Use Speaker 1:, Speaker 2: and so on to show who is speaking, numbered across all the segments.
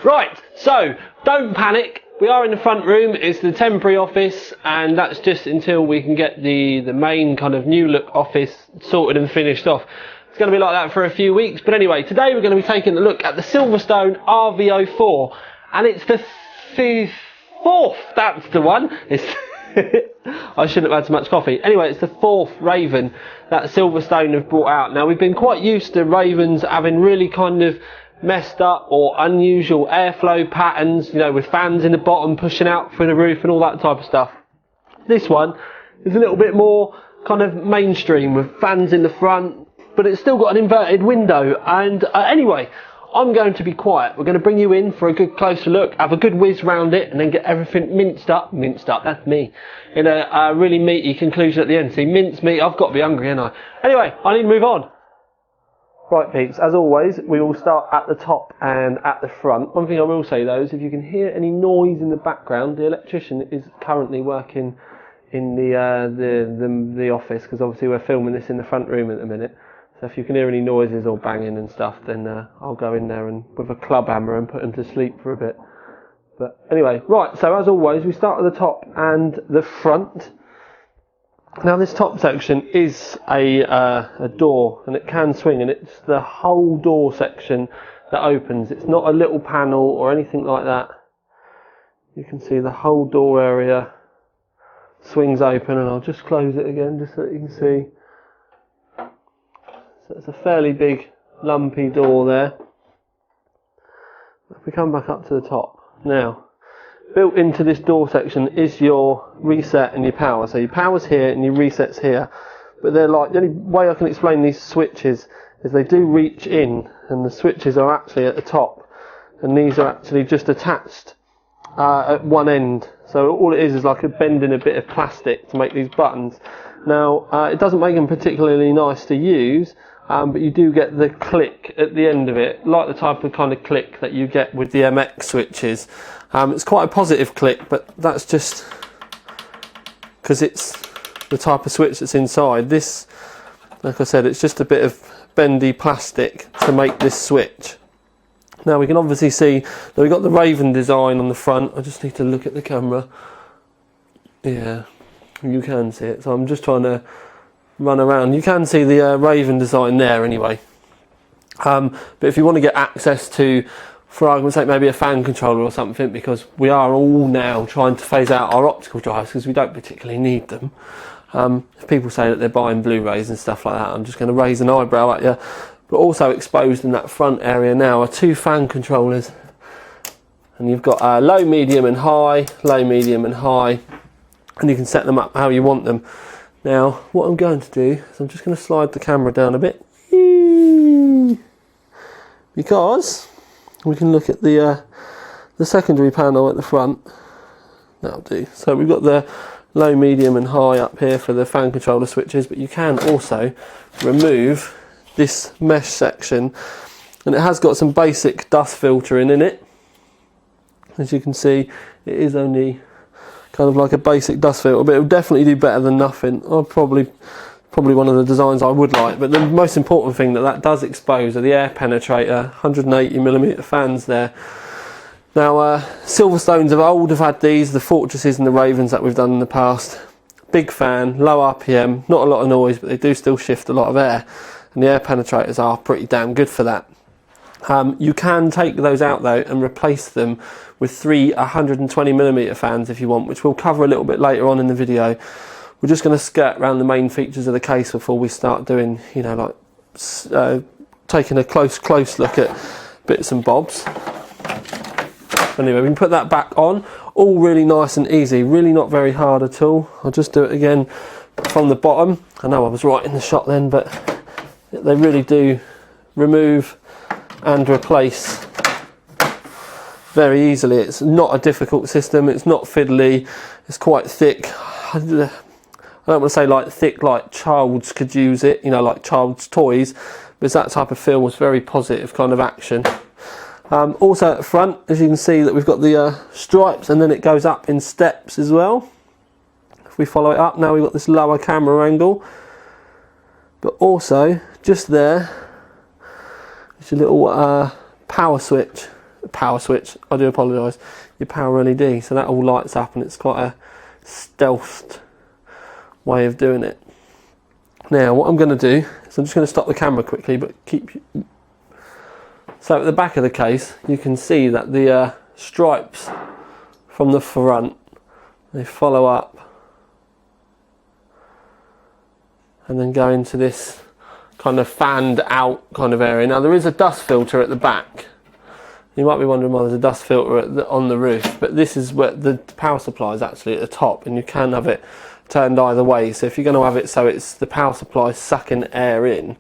Speaker 1: Right, so don't panic. We are in the front room. It's the temporary office, and that's just until we can get the main kind of new look office sorted and finished off. It's going to be like that for a few weeks. But anyway, today we're going to be taking a look at the Silverstone RV04, and it's the fourth. That's the one. It's I shouldn't have had so much coffee. Anyway, it's the fourth Raven that Silverstone have brought out. Now, we've been quite used to Ravens having really kind of messed up or unusual airflow patterns, you know, with fans in the bottom pushing out through the roof and all that type of stuff. This one is a little bit more kind of mainstream with fans in the front, but it's still got an inverted window. And anyway, I'm going to be quiet. We're going to bring you in for a good closer look, have a good whiz round it, and then get everything minced up, that's me, in a really meaty conclusion at the end. See, mince meat, I've got to be hungry, ain't I? Anyway, I need to move on. Right, peeps, as always, we will start at the top and at the front. One thing I will say, though, is if you can hear any noise in the background, the electrician is currently working in the office, because obviously we're filming this in the front room at the minute. So if you can hear any noises or banging and stuff, then I'll go in there and with a club hammer and put him to sleep for a bit. But anyway, right, so as always, we start at the top and the front. Now, this top section is a door, and it can swing, and it's the whole door section that opens. It's not a little panel or anything like that. You can see the whole door area swings open, and I'll just close it again just so that you can see. So it's a fairly big lumpy door there. If we come back up to the top now, built into this door section is your reset and your power. So your power's here and your reset's here. But they're like, the only way I can explain these switches is they do reach in, and the switches are actually at the top, and these are actually just attached at one end. So all it is like bending a bit of plastic to make these buttons. Now, it doesn't make them particularly nice to use, but you do get the click at the end of it, like the type of kind of click that you get with the MX switches. It's quite a positive click, but that's just because it's the type of switch that's inside. This, like I said, it's just a bit of bendy plastic to make this switch. Now we can obviously see that we've got the Raven design on the front. I just need to look at the camera. Yeah, you can see it. So I'm just trying to run around. You can see the Raven design there anyway. But if you want to get access to, for argument's sake, maybe a fan controller or something, because we are all now trying to phase out our optical drives because we don't particularly need them. If people say that they're buying Blu-rays and stuff like that, I'm just going to raise an eyebrow at you. But also exposed in that front area now are two fan controllers. And you've got low, medium and high, low, medium and high. And you can set them up how you want them. Now, what I'm going to do is I'm just going to slide the camera down a bit. Because we can look at the secondary panel at the front. That'll do. So we've got the low, medium and high up here for the fan controller switches, but you can also remove this mesh section, and it has got some basic dust filtering in it. As you can see, it is only kind of like a basic dust filter, but it will definitely do better than nothing. Probably one of the designs I would like, but the most important thing that does expose are the air penetrator 180mm fans there. Now, Silverstones of old have had these, the Fortresses and the Ravens that we've done in the past. Big fan, low RPM, not a lot of noise, but they do still shift a lot of air, and the air penetrators are pretty damn good for that. You can take those out though and replace them with three 120mm fans if you want, which we'll cover a little bit later on in the video. We're just going to skirt around the main features of the case before we start doing, you know, like taking a close look at bits and bobs. Anyway, we can put that back on. All really nice and easy, really not very hard at all. I'll just do it again from the bottom. I know I was right in the shot then, but they really do remove and replace very easily. It's not a difficult system, it's not fiddly, it's quite thick. I don't want to say like thick like child's could use it, you know, like child's toys, but it's that type of feel. Was very positive kind of action. Also at the front, as you can see, that we've got the stripes, and then it goes up in steps as well. If we follow it up, now we've got this lower camera angle, but also just there is a little power switch power switch, I do apologise, your power LED, so that all lights up, and it's quite a stealthed way of doing it. Now what I'm going to do is I'm just going to stop the camera quickly, but so at the back of the case you can see that the stripes from the front, they follow up and then go into this kind of fanned out kind of area. Now there is a dust filter at the back. You might be wondering why there's a dust filter on the roof, but this is where the power supply is actually at the top, and you can have it turned either way. So if you're going to have it so it's the power supply sucking air in,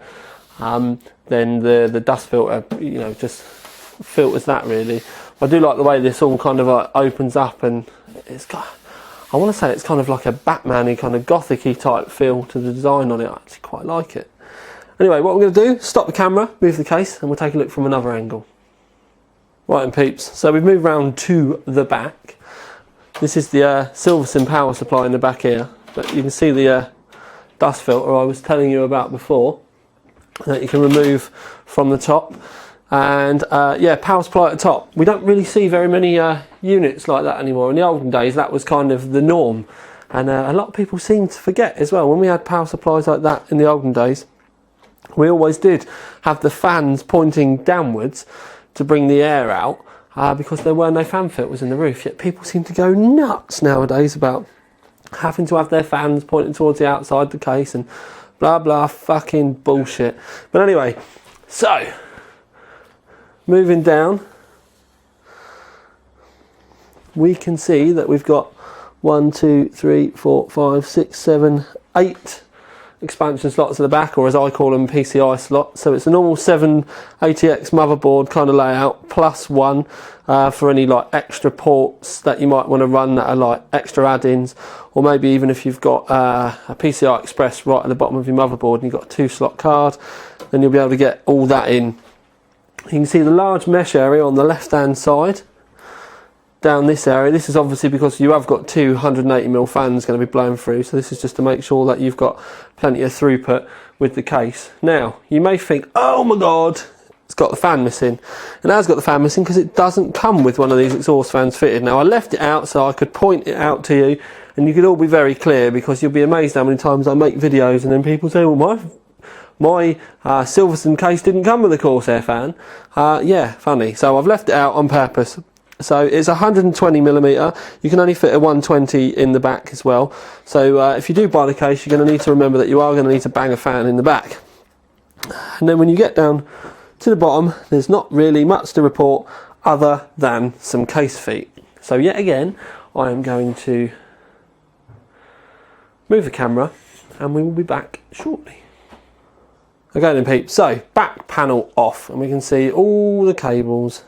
Speaker 1: then the dust filter, you know, just filters that really. I do like the way this all kind of opens up, and it's got, I want to say it's kind of like a Batman-y kind of gothic-y type feel to the design on it. I actually quite like it. Anyway, what I'm going to do, stop the camera, move the case, and we'll take a look from another angle. Right, and peeps, so we've moved round to the back. This is the Silverstone power supply in the back here, but you can see the dust filter I was telling you about before that you can remove from the top. And yeah, power supply at the top. We don't really see very many units like that anymore. In the olden days that was kind of the norm, and a lot of people seem to forget as well. When we had power supplies like that in the olden days, we always did have the fans pointing downwards to bring the air out, because there were no fan filters in the roof. Yet people seem to go nuts nowadays about having to have their fans pointing towards the outside the case and blah blah fucking bullshit. But anyway, so moving down, we can see that we've got 1, 2, 3, 4, 5, 6, 7, 8 expansion slots at the back, or as I call them, PCI slots. So it's a normal 7 ATX motherboard kind of layout, plus one for any like extra ports that you might want to run that are like extra add-ins, or maybe even if you've got a PCI Express right at the bottom of your motherboard and you've got a 2-slot card, then you'll be able to get all that in. You can see the large mesh area on the left hand side down this area. This is obviously because you have got 280mm fans going to be blowing through, so this is just to make sure that you've got plenty of throughput with the case. Now you may think, oh my god, it's got the fan missing. And it has got the fan missing because it doesn't come with one of these exhaust fans fitted. Now I left it out so I could point it out to you and you could all be very clear, because you'll be amazed how many times I make videos and then people say, well, my Silverstone case didn't come with a Corsair fan. Yeah, funny. So I've left it out on purpose. So it's 120mm. You can only fit a 120 in the back as well. So if you do buy the case, you're going to need to remember that you are going to need to bang a fan in the back. And then when you get down to the bottom, there's not really much to report other than some case feet. So yet again, I am going to move the camera and we will be back shortly. Okay then peeps, so back panel off, and we can see all the cables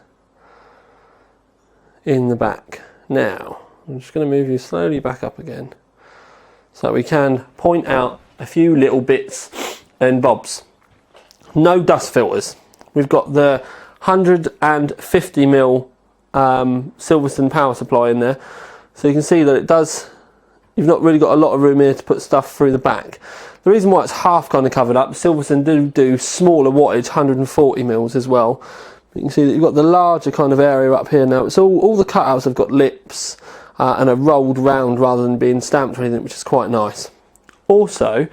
Speaker 1: in the back. Now I'm just going to move you slowly back up again so we can point out a few little bits and bobs. No dust filters. We've got the 150mm Silverstone power supply in there, so you can see that it does, you've not really got a lot of room here to put stuff through the back. The reason why it's half kind of covered up, Silverstone do smaller wattage 140mm as well. You can see that you've got the larger kind of area up here now. It's all the cutouts have got lips and are rolled round rather than being stamped or anything, which is quite nice. Also,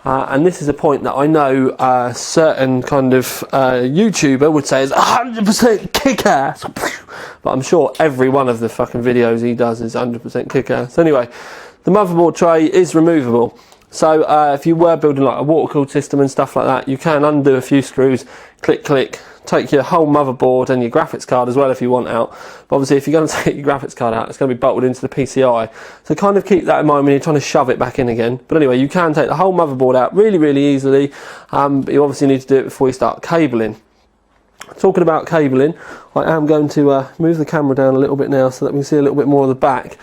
Speaker 1: and this is a point that I know certain kind of YouTuber would say is 100% kick-ass, but I'm sure every one of the fucking videos he does is 100% kick-ass. Anyway, the motherboard tray is removable. So if you were building like a water-cooled system and stuff like that, you can undo a few screws, click, click, take your whole motherboard and your graphics card as well if you want out. But obviously if you're going to take your graphics card out, it's going to be bolted into the PCI. So kind of keep that in mind when you're trying to shove it back in again. But anyway, you can take the whole motherboard out really, really easily. But you obviously need to do it before you start cabling. Talking about cabling, I am going to move the camera down a little bit now so that we can see a little bit more of the back.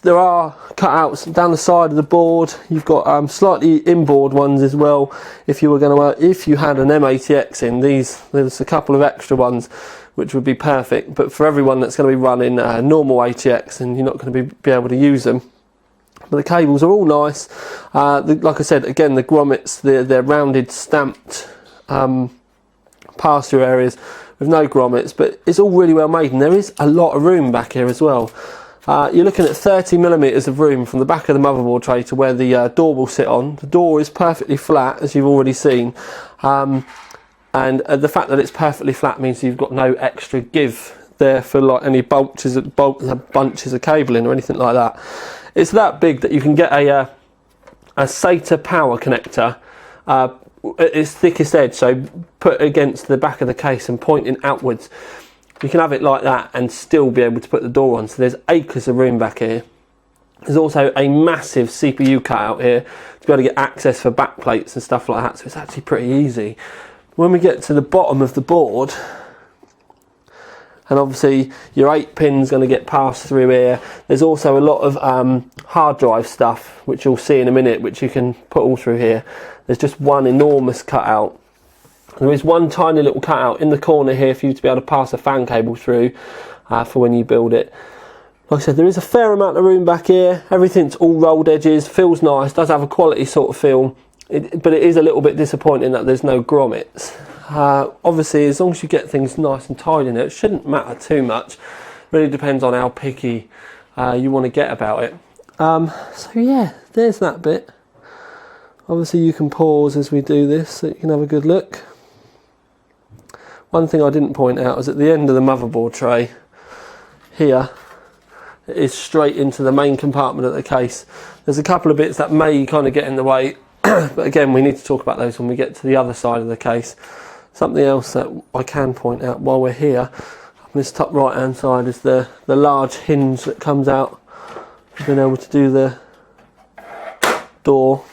Speaker 1: There are cutouts down the side of the board. You've got slightly inboard ones as well. If you were going to, if you had an M80X in these, there's a couple of extra ones which would be perfect. But for everyone that's going to be running normal ATX, and you're not going to be able to use them. But the cables are all nice. Like I said, again, the grommets, they're rounded, stamped pass-through areas, with no grommets, but it's all really well made, and there is a lot of room back here as well. You're looking at 30mm of room from the back of the motherboard tray to where the door will sit on. The door is perfectly flat, as you've already seen, and the fact that it's perfectly flat means you've got no extra give there for like any bunches of cabling or anything like that. It's that big that you can get a SATA power connector at its thickest edge, so put against the back of the case and pointing outwards. You can have it like that and still be able to put the door on. So there's acres of room back here. There's also a massive CPU cutout here to be able to get access for backplates and stuff like that, so it's actually pretty easy. When we get to the bottom of the board, and obviously your 8 pins going to get passed through here. There's also a lot of hard drive stuff, which you'll see in a minute, which you can put all through here. There's just one enormous cutout. There is one tiny little cutout in the corner here for you to be able to pass a fan cable through for when you build it. Like I said, there is a fair amount of room back here. Everything's all rolled edges, feels nice, does have a quality sort of feel, but it is a little bit disappointing that there's no grommets. Obviously, as long as you get things nice and tidy in it shouldn't matter too much. Really depends on how picky you want to get about it. So yeah, there's that bit. Obviously you can pause as we do this so you can have a good look. One thing I didn't point out is at the end of the motherboard tray here, it is straight into the main compartment of the case. There's a couple of bits that may kind of get in the way, but again, we need to talk about those when we get to the other side of the case. Something else that I can point out while we're here, on this top right hand side, is the large hinge that comes out. We've been able to do the door,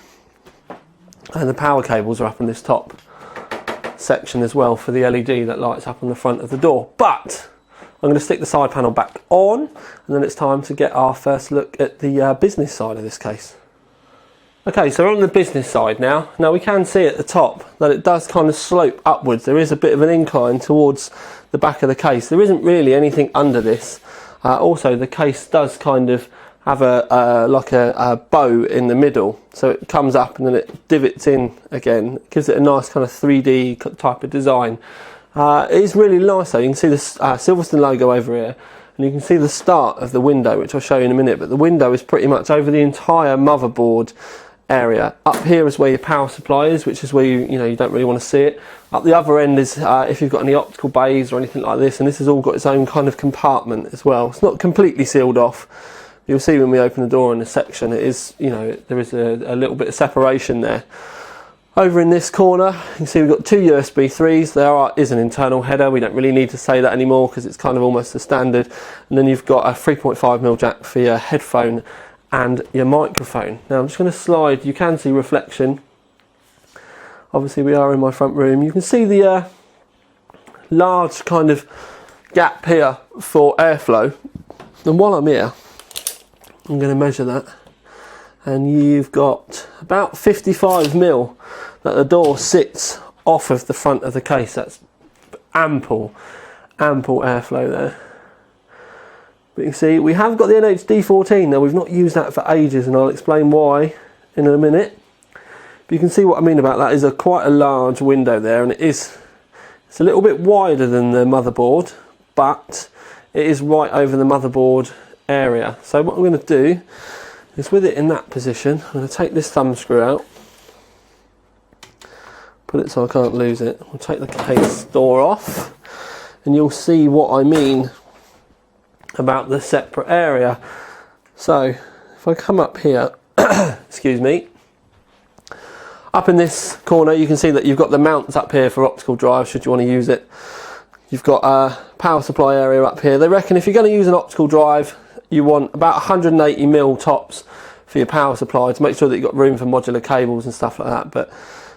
Speaker 1: and the power cables are up in this top section as well for the LED that lights up on the front of the door. But I'm going to stick the side panel back on, and then it's time to get our first look at the business side of this case. Okay, so we're on the business side now. Now we can see at the top that it does kind of slope upwards. There is a bit of an incline towards the back of the case. There isn't really anything under this. Also, the case does kind of have like a bow in the middle, so it comes up and then it divots in again. It gives it a nice kind of 3D type of design. It is really nice though. You can see the Silverstone logo over here, and you can see the start of the window, which I'll show you in a minute, but the window is pretty much over the entire motherboard area. Up here is where your power supply is, which is where you don't really want to see it. Up the other end is if you've got any optical bays or anything like this, and this has all got its own kind of compartment as well. It's not completely sealed off. You'll see when we open the door in this section, it is, there is a little bit of separation there. Over in this corner, you can see we've got 2 USB 3s. There is an internal header. We don't really need to say that anymore because it's kind of almost the standard. And then you've got a 3.5mm jack for your headphone and your microphone. Now I'm just going to slide. You can see reflection. Obviously we are in my front room. You can see the large kind of gap here for airflow. And while I'm here, I'm going to measure that, and you've got about 55mm that the door sits off of the front of the case. That's ample airflow there. But you can see we have got the NHD14. Now we've not used that for ages, and I'll explain why in a minute. But you can see what I mean about that. Is quite a large window there, and it's a little bit wider than the motherboard, but it is right over the motherboard area. So what I'm going to do is, with it in that position, I'm going to take this thumb screw out, put it so I can't lose it. We'll take the case door off, and you'll see what I mean about the separate area. So if I come up here, excuse me, up in this corner you can see that you've got the mounts up here for optical drive should you want to use it. You've got a power supply area up here. They reckon if you're going to use an optical drive, you want about 180mm tops for your power supply to make sure that you've got room for modular cables and stuff like that. But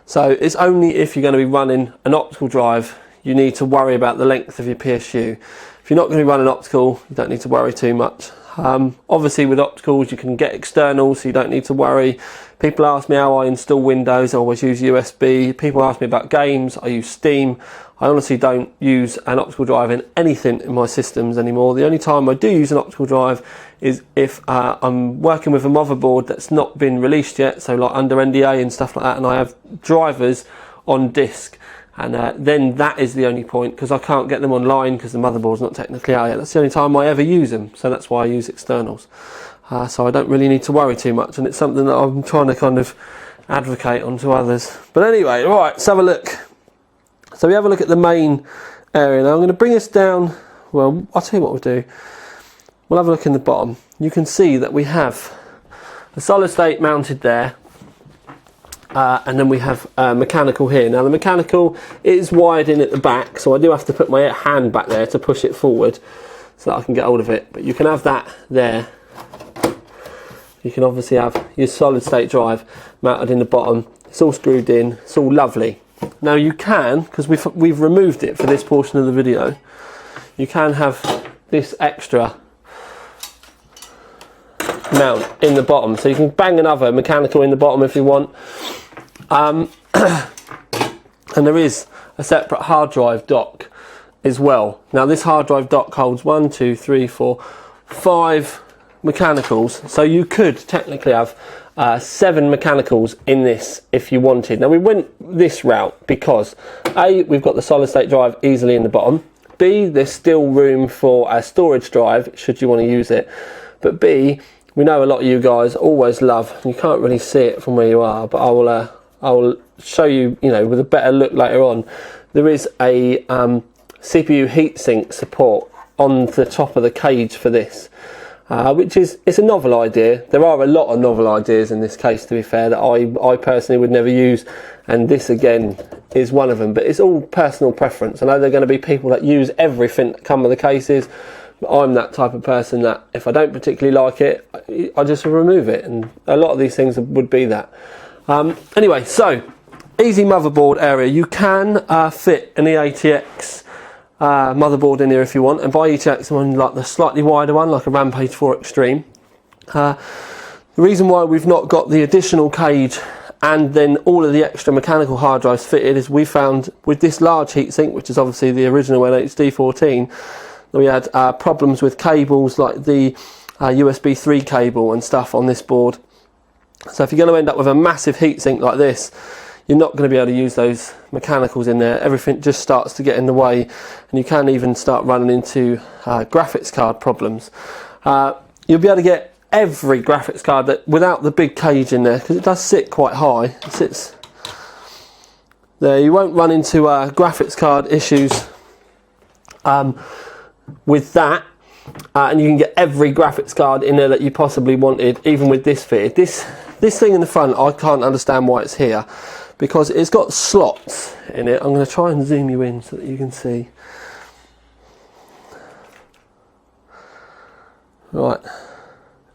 Speaker 1: so it's only if you're going to be running an optical drive you need to worry about the length of your PSU. If you're not going to be running optical, you don't need to worry too much. Obviously with opticals you can get externals, so you don't need to worry. People ask me how I install Windows. I always use USB. People ask me about games. I use Steam. I honestly don't use an optical drive in anything in my systems anymore. The only time I do use an optical drive is if I'm working with a motherboard that's not been released yet, so like under NDA and stuff like that, and I have drivers on disk. And then that is the only point, because I can't get them online because the motherboard's not technically out yet. That's the only time I ever use them, so that's why I use externals. So I don't really need to worry too much, and it's something that I'm trying to kind of advocate onto others. But anyway, right, let's have a look. So we have a look at the main area. Now I'm going to bring us down. Well, I'll tell you what we'll do. We'll have a look in the bottom. You can see that we have a solid state mounted there. And then we have mechanical here. Now the mechanical is wired in at the back, so I do have to put my hand back there to push it forward so that I can get hold of it. But you can have that there. You can obviously have your solid state drive mounted in the bottom. It's all screwed in. It's all lovely. Now you can, because we've removed it for this portion of the video, you can have this extra mount in the bottom, so you can bang another mechanical in the bottom if you want. And there is a separate hard drive dock as well. Now this hard drive dock holds 1, 2, 3, 4, 5 mechanicals, so you could technically have 7 mechanicals in this if you wanted. Now we went this route because A, we've got the solid state drive easily in the bottom. B, there's still room for a storage drive should you want to use it. But B, we know a lot of you guys always love, you can't really see it from where you are, but I will show you, with a better look later on. There is a CPU heatsink support on the top of the cage for this, which it's a novel idea. There are a lot of novel ideas in this case, to be fair, that I personally would never use, and this again is one of them, but it's all personal preference. I know there are going to be people that use everything that come with the cases. I'm that type of person that if I don't particularly like it, I just remove it, and a lot of these things would be that. Anyway, so easy motherboard area. You can fit an EATX motherboard in here if you want, and by EATX I mean like the slightly wider one, like a Rampage 4 Extreme. The reason why we've not got the additional cage and then all of the extra mechanical hard drives fitted is we found with this large heatsink, which is obviously the original NHD14, we had problems with cables like the USB 3 cable and stuff on this board. So if you're going to end up with a massive heatsink like this, you're not going to be able to use those mechanicals in there. Everything just starts to get in the way, and you can even start running into graphics card problems. You'll be able to get every graphics card that without the big cage in there, because it does sit quite high. It sits there. You won't run into graphics card issues with that, and you can get every graphics card in there that you possibly wanted, even with this fitted. This thing in the front, I can't understand why it's here, because it's got slots in it. I'm going to try and zoom you in so that you can see. Right,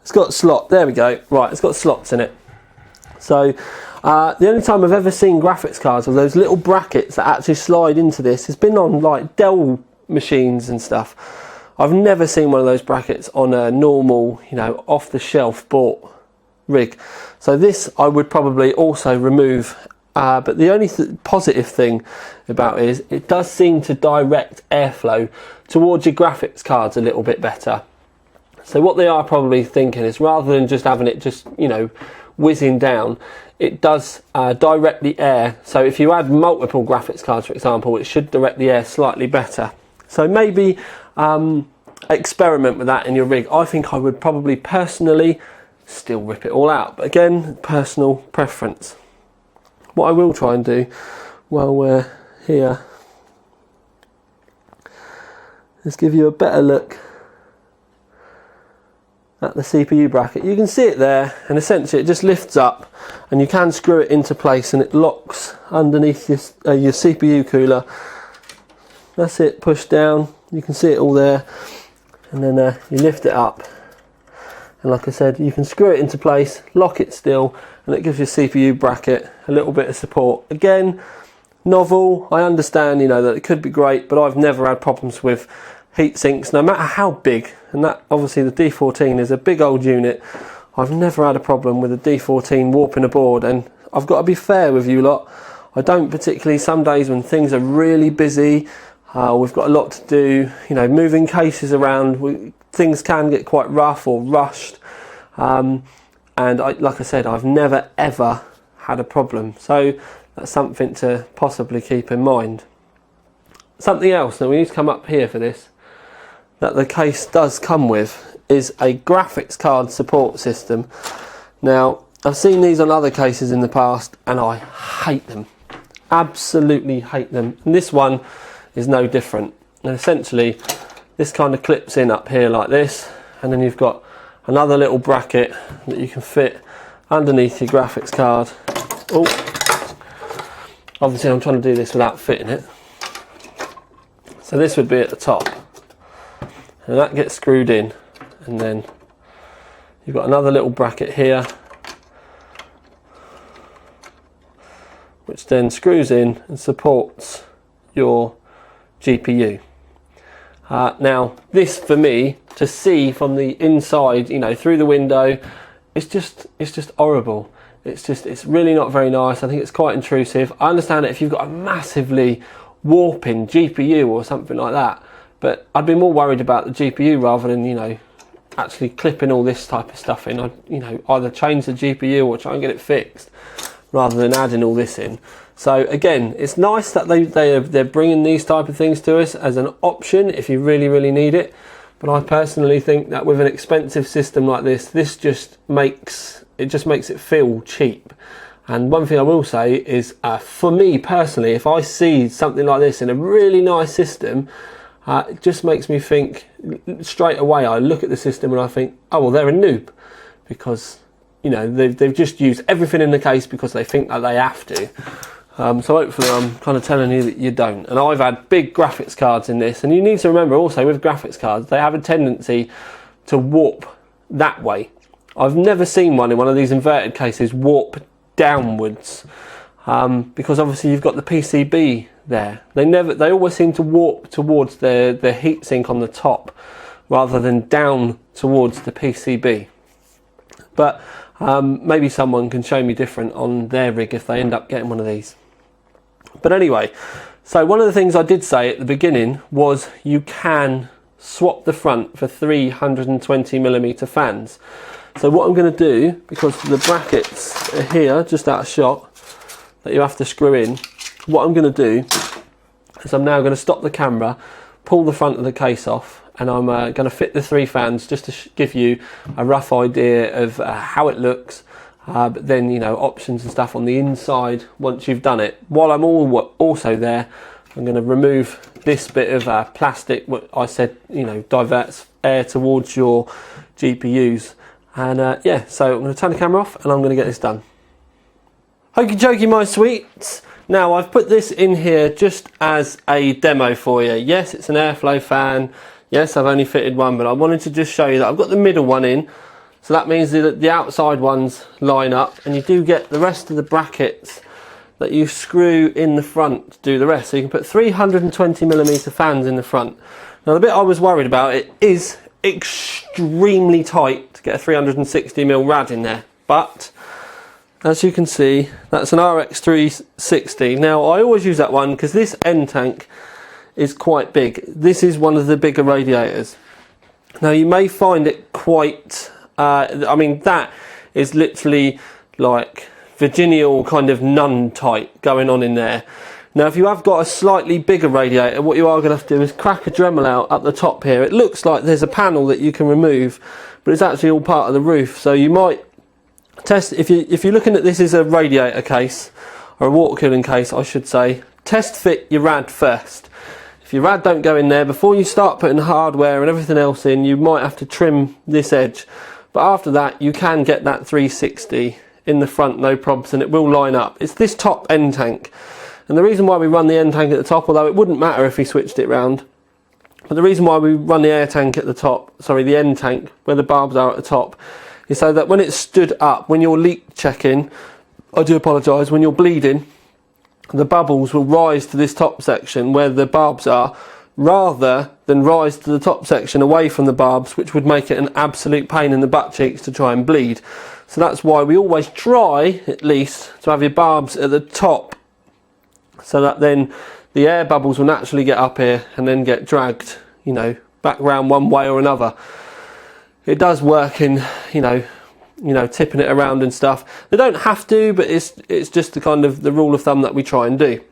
Speaker 1: it's got slot, there we go. Right, it's got slots in it. So the only time I've ever seen graphics cards with those little brackets that actually slide into this has been on like Dell machines and stuff. I've never seen one of those brackets on a normal, off the shelf bought rig. So this I would probably also remove, but the only positive thing about it is it does seem to direct airflow towards your graphics cards a little bit better. So what they are probably thinking is, rather than just having it just whizzing down, it does direct the air. So if you add multiple graphics cards, for example, it should direct the air slightly better. So maybe experiment with that in your rig. I think I would probably personally still rip it all out, but again, personal preference. What I will try and do while we're here is give you a better look at the CPU bracket. You can see it there, and essentially it just lifts up and you can screw it into place, and it locks underneath your CPU cooler. That's it, push down, you can see it all there, and then you lift it up, and like I said, you can screw it into place, lock it still, and it gives your CPU bracket a little bit of support. Again, novel, I understand that it could be great, but I've never had problems with heat sinks, no matter how big, and that obviously the D14 is a big old unit. I've never had a problem with a D14 warping a board, and I've got to be fair with you lot, I don't particularly, some days when things are really busy, we've got a lot to do, moving cases around, things can get quite rough or rushed, and like I said, I've never ever had a problem. So that's something to possibly keep in mind. Something else, now we need to come up here for this, that the case does come with is a graphics card support system. Now, I've seen these on other cases in the past and I hate them. Absolutely hate them. And this one is no different. And essentially, this kind of clips in up here like this, and then you've got another little bracket that you can fit underneath your graphics card. Oh, obviously I'm trying to do this without fitting it. So this would be at the top, and that gets screwed in, and then you've got another little bracket here which then screws in and supports your GPU. Now this, for me to see from the inside, you know, through the window, it's just horrible. It's really not very nice. I think it's quite intrusive. I understand it if you've got a massively warping GPU or something like that, but I'd be more worried about the GPU rather than, you know, actually clipping all this type of stuff in. I'd, you know, either change the GPU or try and get it fixed rather than adding all this in. So again, it's nice that they're bringing these type of things to us as an option if you really need it, but I personally think that with an expensive system like this just makes it feel cheap. And one thing I will say is, for me personally, if I see something like this in a really nice system, it just makes me think straight away. I look at the system and I think, oh well, they're a noob, because, you know, they've just used everything in the case because they think that they have to. So hopefully I'm kind of telling you that you don't. And I've had big graphics cards in this, and you need to remember also with graphics cards, they have a tendency to warp that way. I've never seen one in one of these inverted cases warp downwards, because obviously you've got the PCB there. They always seem to warp towards their heatsink on the top rather than down towards the PCB. But maybe someone can show me different on their rig if they end up getting one of these. But anyway, so one of the things I did say at the beginning was you can swap the front for 320mm fans. So what I'm going to do, because the brackets are here just out of shot that you have to screw in, what I'm going to do is I'm now going to stop the camera, pull the front of the case off, and I'm going to fit the 3 fans just to give you a rough idea of how it looks, but then, you know, options and stuff on the inside once you've done it. While I'm also there, I'm going to remove this bit of plastic, what I said, you know, diverts air towards your GPUs. And yeah, so I'm going to turn the camera off and I'm going to get this done. Okie dokie, my sweets. Now I've put this in here just as a demo for you. Yes, it's an airflow fan. Yes, I've only fitted one, but I wanted to just show you that I've got the middle one in. So that means that the outside ones line up, and you do get the rest of the brackets that you screw in the front to do the rest. So you can put 320mm fans in the front. Now the bit I was worried about, it is extremely tight to get a 360mm rad in there, but as you can see, that's an RX360. Now I always use that one because this end tank is quite big. This is one of the bigger radiators. Now you may find it quite, I mean, that is literally like Virginia kind of nun tight going on in there. Now if you have got a slightly bigger radiator, what you are going to have to do is crack a Dremel out up the top here. It looks like there's a panel that you can remove, but it's actually all part of the roof. So you might test, if you're looking at this as a radiator case, or a water cooling case I should say, test fit your rad first. If your rad don't go in there, before you start putting hardware and everything else in, you might have to trim this edge. But after that, you can get that 360 in the front, no probs, and it will line up. It's this top end tank. And the reason why we run the end tank at the top, although it wouldn't matter if we switched it round, but the reason why we run the air tank at the top, sorry, the end tank, where the barbs are at the top, is so that when it's stood up, when you're leak checking, I do apologise, when you're bleeding, the bubbles will rise to this top section where the barbs are, rather than rise to the top section away from the barbs, which would make it an absolute pain in the butt cheeks to try and bleed. So that's why we always try, at least, to have your barbs at the top, so that then the air bubbles will naturally get up here and then get dragged, you know, back round one way or another. It does work in, you know, you know, tipping it around and stuff. They don't have to, but it's just the kind of the rule of thumb that we try and do.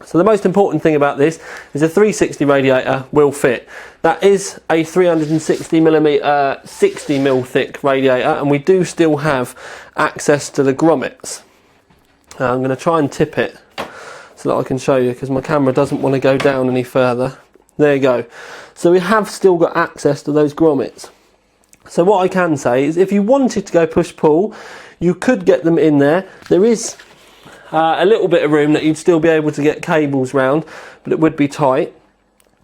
Speaker 1: So the most important thing about this is a 360 radiator will fit. That is a 360mm 60mm thick radiator, and we do still have access to the grommets. I'm going to try and tip it so that I can show you, because my camera doesn't want to go down any further. There you go. So we have still got access to those grommets. So what I can say is, if you wanted to go push-pull, you could get them in there. There is a little bit of room that you'd still be able to get cables round, but it would be tight.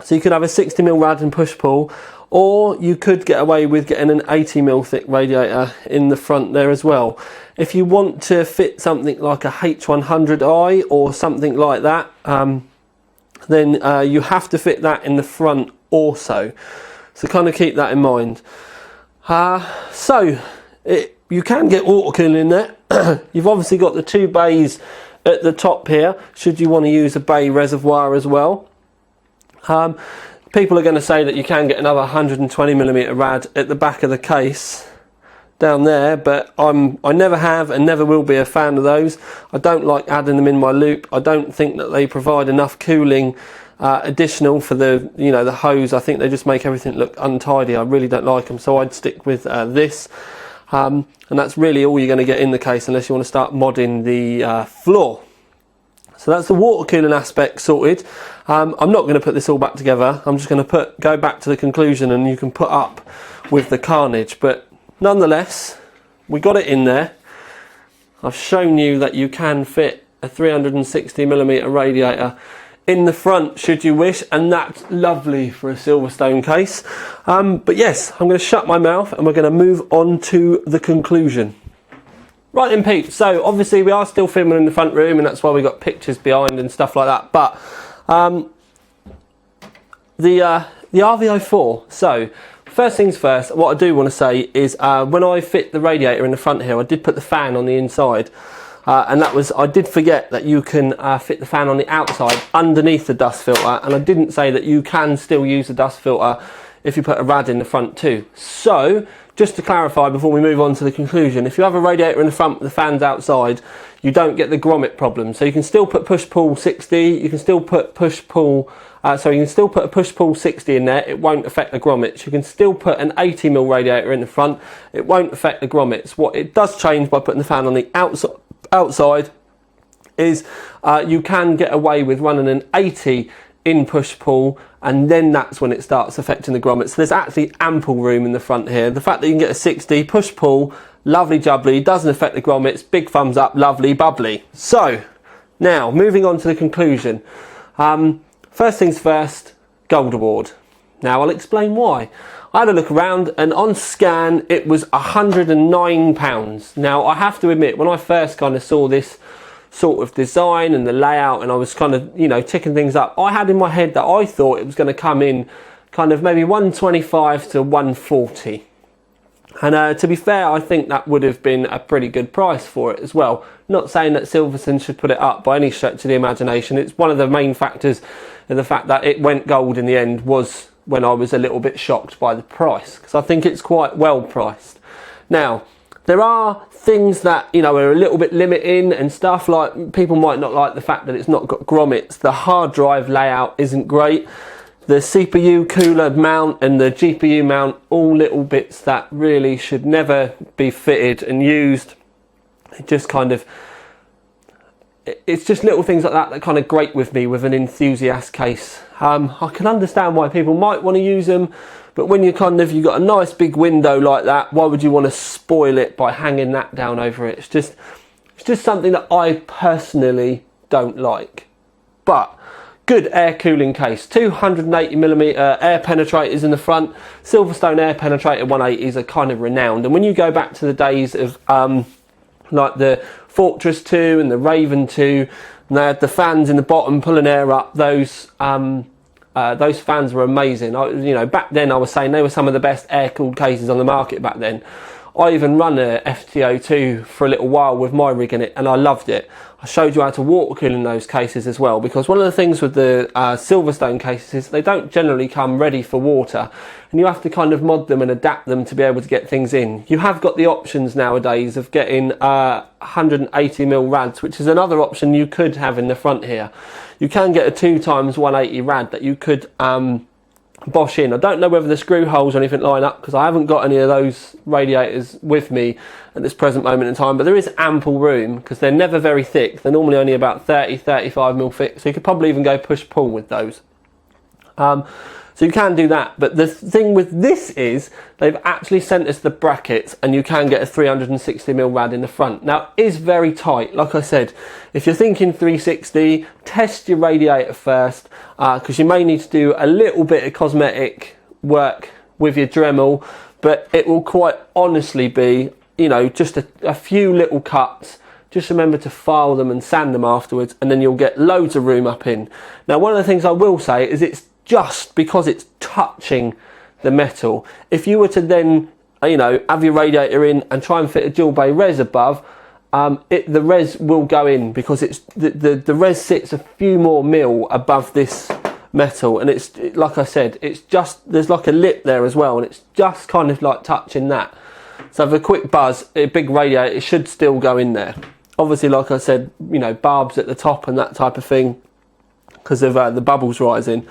Speaker 1: So you could have a 60mm rad and push-pull, or you could get away with getting an 80mm thick radiator in the front there as well. If you want to fit something like a H100i or something like that, then you have to fit that in the front also. So kind of keep that in mind. You can get water cooling in there. You've obviously got the 2 bays at the top here, should you want to use a bay reservoir as well. People are going to say that you can get another 120mm rad at the back of the case down there, but I never have and never will be a fan of those. I don't like adding them in my loop. I don't think that they provide enough cooling additional for the, you know, the hose. I think they just make everything look untidy. I really don't like them, so I'd stick with this. And that's really all you're going to get in the case, unless you want to start modding the floor. So that's the water cooling aspect sorted. I'm not going to put this all back together. I'm just going to go back to the conclusion, and you can put up with the carnage. But nonetheless, we got it in there. I've shown you that you can fit a 360mm radiator in the front should you wish, and that's lovely for a Silverstone case. But yes, I'm going to shut my mouth and we're going to move on to the conclusion. Right then, Pete, so obviously we are still filming in the front room, and that's why we got pictures behind and stuff like that. But the RV04, so first things first, what I do want to say is when I fit the radiator in the front here, I did put the fan on the inside. And that was, I did forget that you can fit the fan on the outside underneath the dust filter, and I didn't say that you can still use the dust filter if you put a rad in the front too. So, just to clarify before we move on to the conclusion, if you have a radiator in the front with the fans outside, you don't get the grommet problem. So you can still put push-pull 60, you can still put push-pull, you can still put a push-pull 60 in there, it won't affect the grommets. You can still put an 80mm radiator in the front, it won't affect the grommets. What it does change by putting the fan on the outside is you can get away with running an 80 in push-pull, and then that's when it starts affecting the grommets. So there's actually ample room in the front here. The fact that you can get a 60 push-pull, lovely jubbly, doesn't affect the grommets, big thumbs up, lovely bubbly. So now moving on to the conclusion. First things first, Gold Award. Now I'll explain why. I had a look around, and on scan it was £109. Now I have to admit, when I first kind of saw this sort of design and the layout, and I was kind of, you know, ticking things up, I had in my head that I thought it was going to come in kind of maybe 125 to 140. And to be fair, I think that would have been a pretty good price for it as well. Not saying that Silverstone should put it up by any stretch of the imagination. It's one of the main factors in the fact that it went gold in the end was when I was a little bit shocked by the price, because I think it's quite well priced. Now, there are things that, you know, are a little bit limiting and stuff, like people might not like the fact that it's not got grommets. The hard drive layout isn't great. The CPU cooler mount and the GPU mount, all little bits that really should never be fitted and used. It just kind of, it's just little things like that that kind of grate with me with an enthusiast case. I can understand why people might want to use them, but when you've got a nice big window like that, why would you want to spoil it by hanging that down over it? It's just something that I personally don't like. But good air cooling case, 280mm air penetrators in the front. Silverstone air penetrator 180s are kind of renowned, and when you go back to the days of like the Fortress 2 and the Raven 2, and they had the fans in the bottom pulling air up, those fans were amazing. You know, back then I was saying they were some of the best air-cooled cases on the market back then. I even run a FTO2 for a little while with my rig in it, and I loved it. I showed you how to water cool in those cases as well, because one of the things with the Silverstone cases is they don't generally come ready for water, and you have to kind of mod them and adapt them to be able to get things in. You have got the options nowadays of getting 180mm rads, which is another option you could have in the front here. You can get a 2x180 rad that you could bosh in. I don't know whether the screw holes or anything line up, because I haven't got any of those radiators with me at this present moment in time, but there is ample room because they're never very thick. They're normally only about 30-35mm thick, so you could probably even go push-pull with those. So you can do that, but the thing with this is they've actually sent us the brackets, and you can get a 360mm rad in the front. Now, it is very tight. Like I said, if you're thinking 360, test your radiator first, because you may need to do a little bit of cosmetic work with your Dremel, but it will quite honestly be, you know, just a few little cuts. Just remember to file them and sand them afterwards, and then you'll get loads of room up in. Now, one of the things I will say is it's just because it's touching the metal. If you were to then, you know, have your radiator in and try and fit a dual bay res above, the res will go in, because it's the res sits a few more mil above this metal, and it's like I said, it's just, there's like a lip there as well, and it's just kind of like touching that. So with a quick buzz, a big radiator, it should still go in there. Obviously, like I said, you know, barbs at the top and that type of thing, because of the bubbles rising.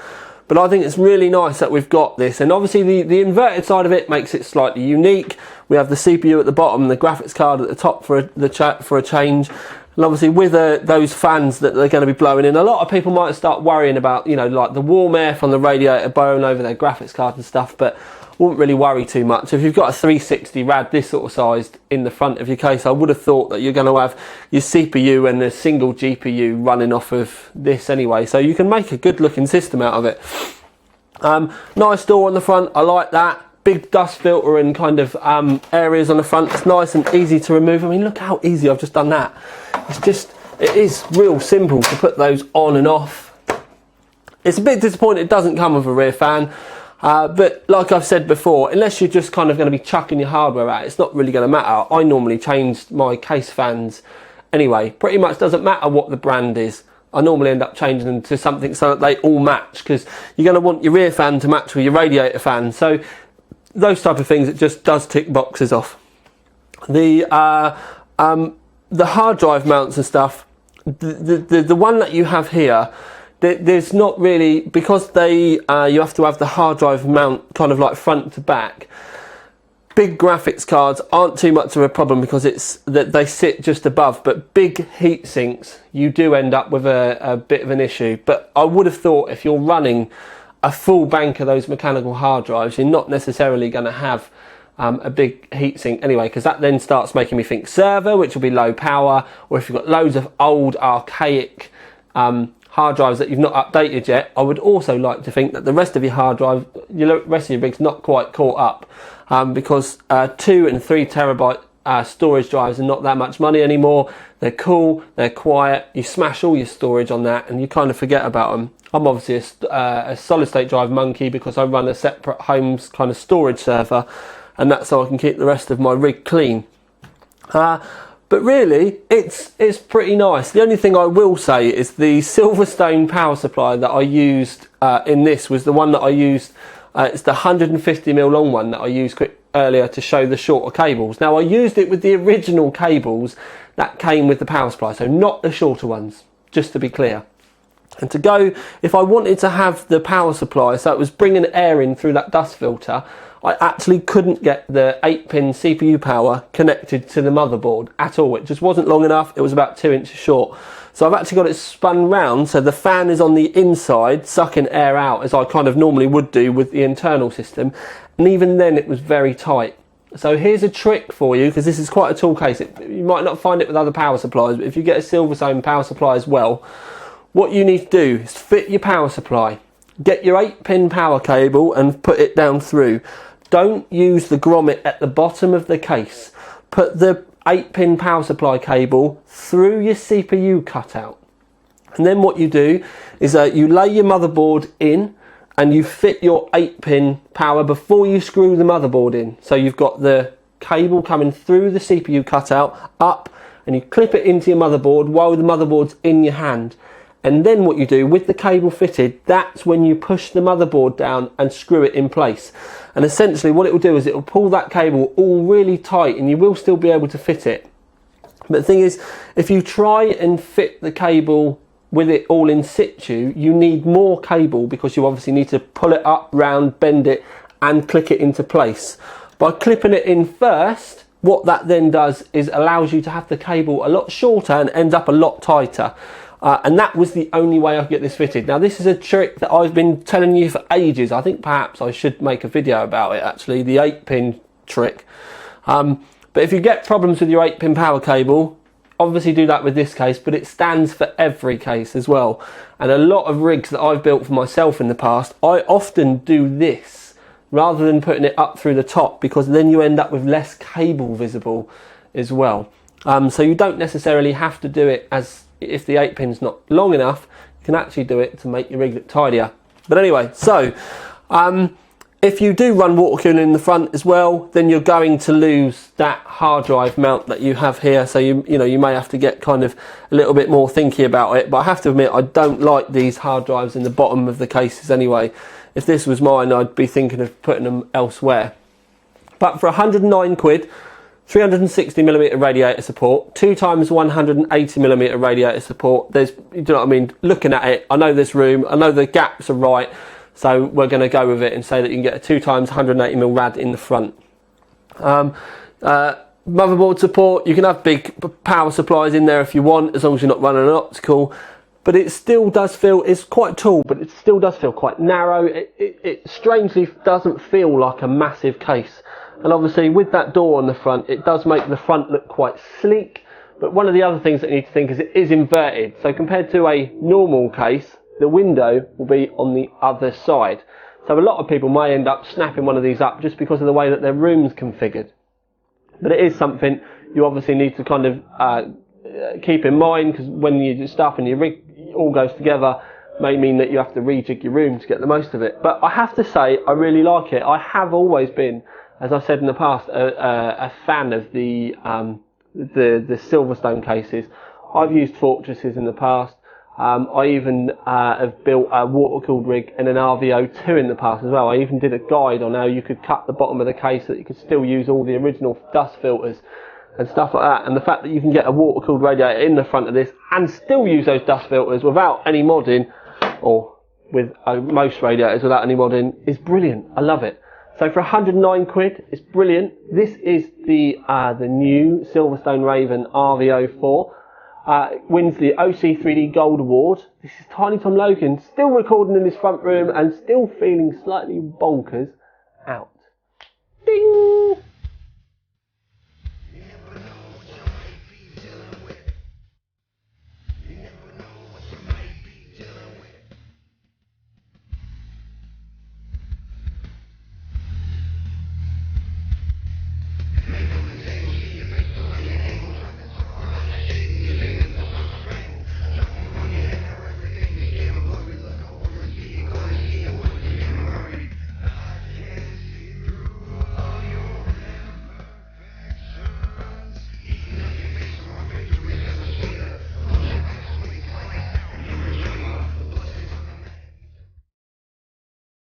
Speaker 1: But I think it's really nice that we've got this, and obviously the inverted side of it makes it slightly unique. We have the CPU at the bottom, the graphics card at the top for a change, and obviously with those fans that they're going to be blowing in, a lot of people might start worrying about, you know, like the warm air from the radiator blowing over their graphics card and stuff, but wouldn't really worry too much. If you've got a 360 rad this sort of sized in the front of your case, I would have thought that you're going to have your CPU and a single GPU running off of this anyway, so you can make a good looking system out of it. Nice door on the front, I like that. Big dust filter and kind of areas on the front. It's nice and easy to remove. I mean, look how easy I've just done that. It is real simple to put those on and off. It's a bit disappointing it doesn't come with a rear fan. But like I've said before, unless you're just kind of going to be chucking your hardware out, it's not really going to matter. I normally change my case fans anyway. Pretty much doesn't matter what the brand is. I normally end up changing them to something so that they all match, because you're going to want your rear fan to match with your radiator fan. So those type of things, it just does tick boxes off. The hard drive mounts and stuff, the one that you have here, there's not really, because you have to have the hard drive mount kind of like front to back. Big graphics cards aren't too much of a problem because it's that they sit just above, but big heat sinks, you do end up with a bit of an issue. But I would have thought if you're running a full bank of those mechanical hard drives, you're not necessarily going to have a big heatsink anyway, because that then starts making me think server, which will be low power, or if you've got loads of old archaic hard drives that you've not updated yet, I would also like to think that the rest of your hard drive, the rest of your rig's not quite caught up, because 2 and 3 terabyte storage drives are not that much money anymore. They're cool, they're quiet, you smash all your storage on that and you kind of forget about them. I'm obviously a solid state drive monkey because I run a separate home kind of storage server, and that's so I can keep the rest of my rig clean. But really, it's pretty nice. The only thing I will say is the Silverstone power supply that I used in this was the one that I used. It's the 150mm long one that I used earlier to show the shorter cables. Now, I used it with the original cables that came with the power supply, so not the shorter ones, just to be clear. And to go, if I wanted to have the power supply, so it was bringing air in through that dust filter, I actually couldn't get the 8-pin CPU power connected to the motherboard at all. It just wasn't long enough. It was about 2 inches short. So I've actually got it spun round so the fan is on the inside, sucking air out as I kind of normally would do with the internal system. And even then it was very tight. So here's a trick for you, because this is quite a tall case. You might not find it with other power supplies, but if you get a Silverstone power supply as well, what you need to do is fit your power supply. Get your 8-pin power cable and put it down through. Don't use the grommet at the bottom of the case. Put the 8-pin power supply cable through your CPU cutout. And then what you do is you lay your motherboard in and you fit your 8-pin power before you screw the motherboard in. So you've got the cable coming through the CPU cutout up, and you clip it into your motherboard while the motherboard's in your hand. And then what you do with the cable fitted, that's when you push the motherboard down and screw it in place. And essentially what it will do is it will pull that cable all really tight, and you will still be able to fit it. But the thing is, if you try and fit the cable with it all in situ, you need more cable, because you obviously need to pull it up, round, bend it and click it into place. By clipping it in first, what that then does is allows you to have the cable a lot shorter and ends up a lot tighter. And that was the only way I could get this fitted. Now this is a trick that I've been telling you for ages. I think perhaps I should make a video about it actually, the 8-pin trick. But if you get problems with your 8-pin power cable, obviously do that with this case, but it stands for every case as well. And a lot of rigs that I've built for myself in the past, I often do this rather than putting it up through the top, because then you end up with less cable visible as well. So you don't necessarily have to do it as if the 8-pin's not long enough. You can actually do it to make your rig look tidier. But anyway, so if you do run water cooling in the front as well, then you're going to lose that hard drive mount that you have here. So you may have to get kind of a little bit more thinky about it. But I have to admit, I don't like these hard drives in the bottom of the cases anyway. If this was mine, I'd be thinking of putting them elsewhere. But for 109 quid, 360mm radiator support, 2x 180mm radiator support. There's, you know what I mean, looking at it, I know this room, I know the gaps are right, so we're going to go with it and say that you can get a 2x 180mm rad in the front. Motherboard support, you can have big power supplies in there if you want, as long as you're not running an optical. But it still does feel, it's quite tall, but it still does feel quite narrow. It strangely doesn't feel like a massive case. And obviously with that door on the front, it does make the front look quite sleek. But one of the other things that you need to think is it is inverted. So compared to a normal case, the window will be on the other side. So a lot of people may end up snapping one of these up just because of the way that their room's configured. But it is something you obviously need to kind of keep in mind, because when you do stuff and your rig all goes together, may mean that you have to rejig your room to get the most of it. But I have to say, I really like it. I have always been, as I said in the past, a fan of the Silverstone cases. I've used Fortresses in the past. I even have built a water-cooled rig in an RV04 in the past as well. I even did a guide on how you could cut the bottom of the case so that you could still use all the original dust filters and stuff like that. And the fact that you can get a water-cooled radiator in the front of this and still use those dust filters without any modding, or with most radiators without any modding, is brilliant. I love it. So for 109 quid, it's brilliant. This is the new Silverstone Raven RV04. Wins the OC3D Gold Award. This is Tiny Tom Logan, still recording in his front room and still feeling slightly bonkers.